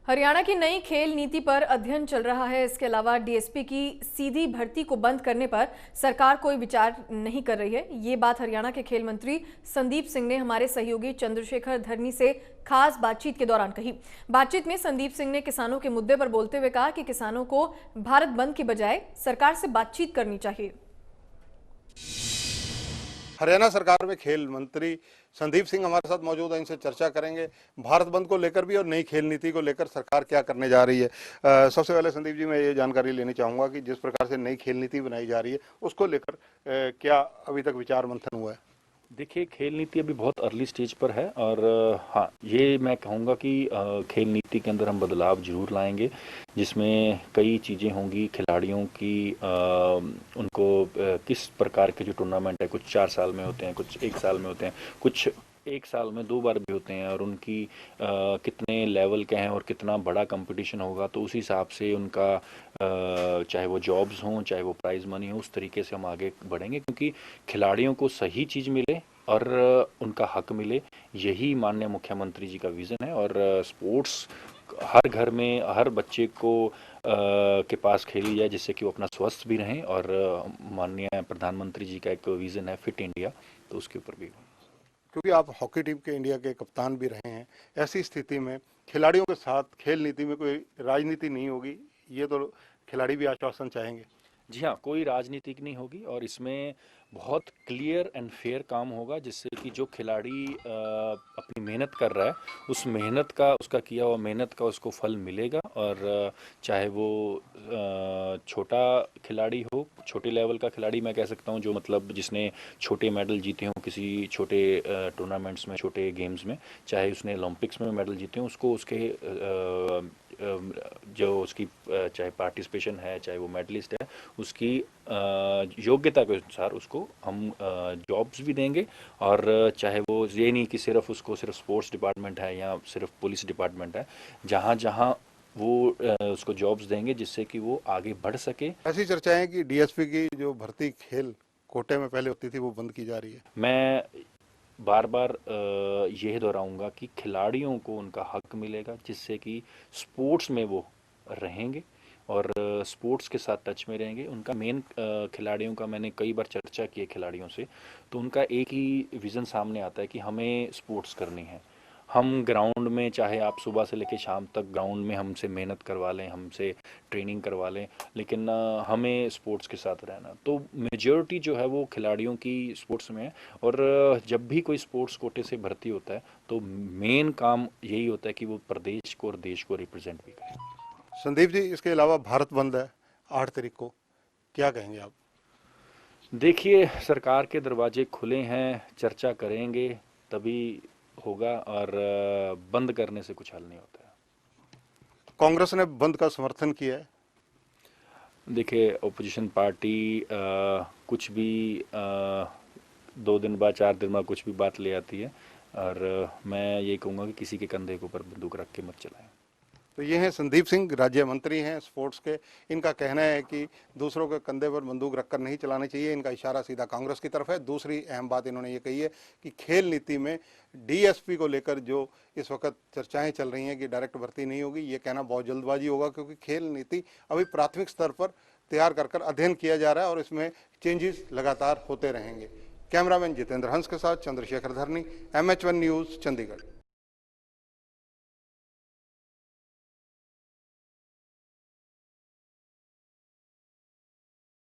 हरियाणा की नई खेल नीति पर अध्ययन चल रहा है। इसके अलावा डीएसपी की सीधी भर्ती को बंद करने पर सरकार कोई विचार नहीं कर रही है। ये बात हरियाणा के खेल मंत्री संदीप सिंह ने हमारे सहयोगी चंद्रशेखर धरनी से खास बातचीत के दौरान कही। बातचीत में संदीप सिंह ने किसानों के मुद्दे पर बोलते हुए कहा कि किसानों को भारत बंद की बजाय सरकार से बातचीत करनी चाहिए। हरियाणा सरकार में खेल मंत्री संदीप सिंह हमारे साथ मौजूद है, इनसे चर्चा करेंगे भारत बंद को लेकर भी और नई खेल नीति को लेकर सरकार क्या करने जा रही है। सबसे पहले संदीप जी, मैं ये जानकारी लेनी चाहूँगा कि जिस प्रकार से नई खेल नीति बनाई जा रही है उसको लेकर क्या अभी तक विचार मंथन हुआ है? देखिए, खेल नीति अभी बहुत अर्ली स्टेज पर है और हाँ, ये मैं कहूँगा कि खेल नीति के अंदर हम बदलाव जरूर लाएंगे, जिसमें कई चीज़ें होंगी। खिलाड़ियों की उनको किस प्रकार के जो टूर्नामेंट है, कुछ 4 साल में होते हैं, कुछ 1 साल में होते हैं, कुछ 1 साल में 2 बार भी होते हैं, और उनकी कितने लेवल के हैं और कितना बड़ा कंपटीशन होगा, तो उस हिसाब से उनका चाहे वो जॉब्स हों, चाहे वो प्राइज मनी हो, उस तरीके से हम आगे बढ़ेंगे, क्योंकि खिलाड़ियों को सही चीज़ मिले और उनका हक मिले, यही माननीय मुख्यमंत्री जी का विज़न है। और स्पोर्ट्स हर घर में हर बच्चे को के पास खेली जाए, जिससे कि वो अपना स्वस्थ भी रहें, और माननीय प्रधानमंत्री जी का एक विज़न है फिट इंडिया, तो उसके ऊपर भी। क्योंकि आप हॉकी टीम के इंडिया के कप्तान भी रहे हैं, ऐसी स्थिति में खिलाड़ियों के साथ खेल नीति में कोई राजनीति नहीं होगी, ये तो खिलाड़ी भी आश्वासन चाहेंगे। जी हाँ, कोई राजनीतिक नहीं होगी और इसमें बहुत क्लियर एंड फेयर काम होगा, जिससे कि जो खिलाड़ी अपनी मेहनत कर रहा है, उस मेहनत का, उसका किया हुआ मेहनत का उसको फल मिलेगा। और चाहे वो छोटा खिलाड़ी हो, छोटे लेवल का खिलाड़ी मैं कह सकता हूँ, जो मतलब जिसने छोटे मेडल जीते हों किसी छोटे टूर्नामेंट्स में, छोटे गेम्स में, चाहे उसने ओलंपिक्स में मेडल जीते हों, उसको उसके जो उसकी चाहे पार्टिसिपेशन है, चाहे वो मेडलिस्ट है, उसकी योग्यता के अनुसार उसको हम जॉब्स भी देंगे। और चाहे वो ये नहीं कि सिर्फ उसको सिर्फ स्पोर्ट्स डिपार्टमेंट है या सिर्फ पुलिस डिपार्टमेंट है, जहाँ जहाँ वो उसको जॉब्स देंगे, जिससे कि वो आगे बढ़ सके। ऐसी चर्चाएं कि डीएसपी की जो भर्ती खेल कोटे में पहले होती थी वो बंद की जा रही है। मैं बार बार यह दोहराऊंगा कि खिलाड़ियों को उनका हक मिलेगा, जिससे कि स्पोर्ट्स में वो रहेंगे और स्पोर्ट्स के साथ टच में रहेंगे। उनका मेन खिलाड़ियों का मैंने कई बार चर्चा की है खिलाड़ियों से, तो उनका एक ही विज़न सामने आता है कि हमें स्पोर्ट्स करनी है। हम ग्राउंड में, चाहे आप सुबह से लेकर शाम तक ग्राउंड में हमसे मेहनत करवा लें, हमसे ट्रेनिंग करवा लें, लेकिन हमें स्पोर्ट्स के साथ रहना। तो मेजॉरिटी जो है वो खिलाड़ियों की स्पोर्ट्स में है। और जब भी कोई स्पोर्ट्स कोटे से भर्ती होता है, तो मेन काम यही होता है कि वो प्रदेश को और देश को रिप्रेजेंट भी करे। संदीप जी, इसके अलावा भारत बंद है 8 तारीख को, क्या कहेंगे आप? देखिए, सरकार के दरवाजे खुले हैं, चर्चा करेंगे तभी होगा, और बंद करने से कुछ हल नहीं होता है। कांग्रेस ने बंद का समर्थन किया है। देखिए, ओपोजिशन पार्टी कुछ भी 2 दिन बाद, 4 दिन बाद कुछ भी बात ले आती है, और मैं ये कहूँगा कि किसी के कंधे के ऊपर बंदूक रख के मत चलाएं। तो ये हैं संदीप सिंह, राज्य मंत्री हैं स्पोर्ट्स के। इनका कहना है कि दूसरों के कंधे पर बंदूक रखकर नहीं चलानी चाहिए। इनका इशारा सीधा कांग्रेस की तरफ है। दूसरी अहम बात इन्होंने ये कही है कि खेल नीति में डीएसपी को लेकर जो इस वक्त चर्चाएं चल रही हैं कि डायरेक्ट भर्ती नहीं होगी, ये कहना बहुत जल्दबाजी होगा, क्योंकि खेल नीति अभी प्राथमिक स्तर पर तैयार कर अध्ययन किया जा रहा है और इसमें चेंजेस लगातार होते रहेंगे। कैमरामैन जितेंद्र हंस के साथ चंद्रशेखर धरनी, MH1 न्यूज़, चंडीगढ़।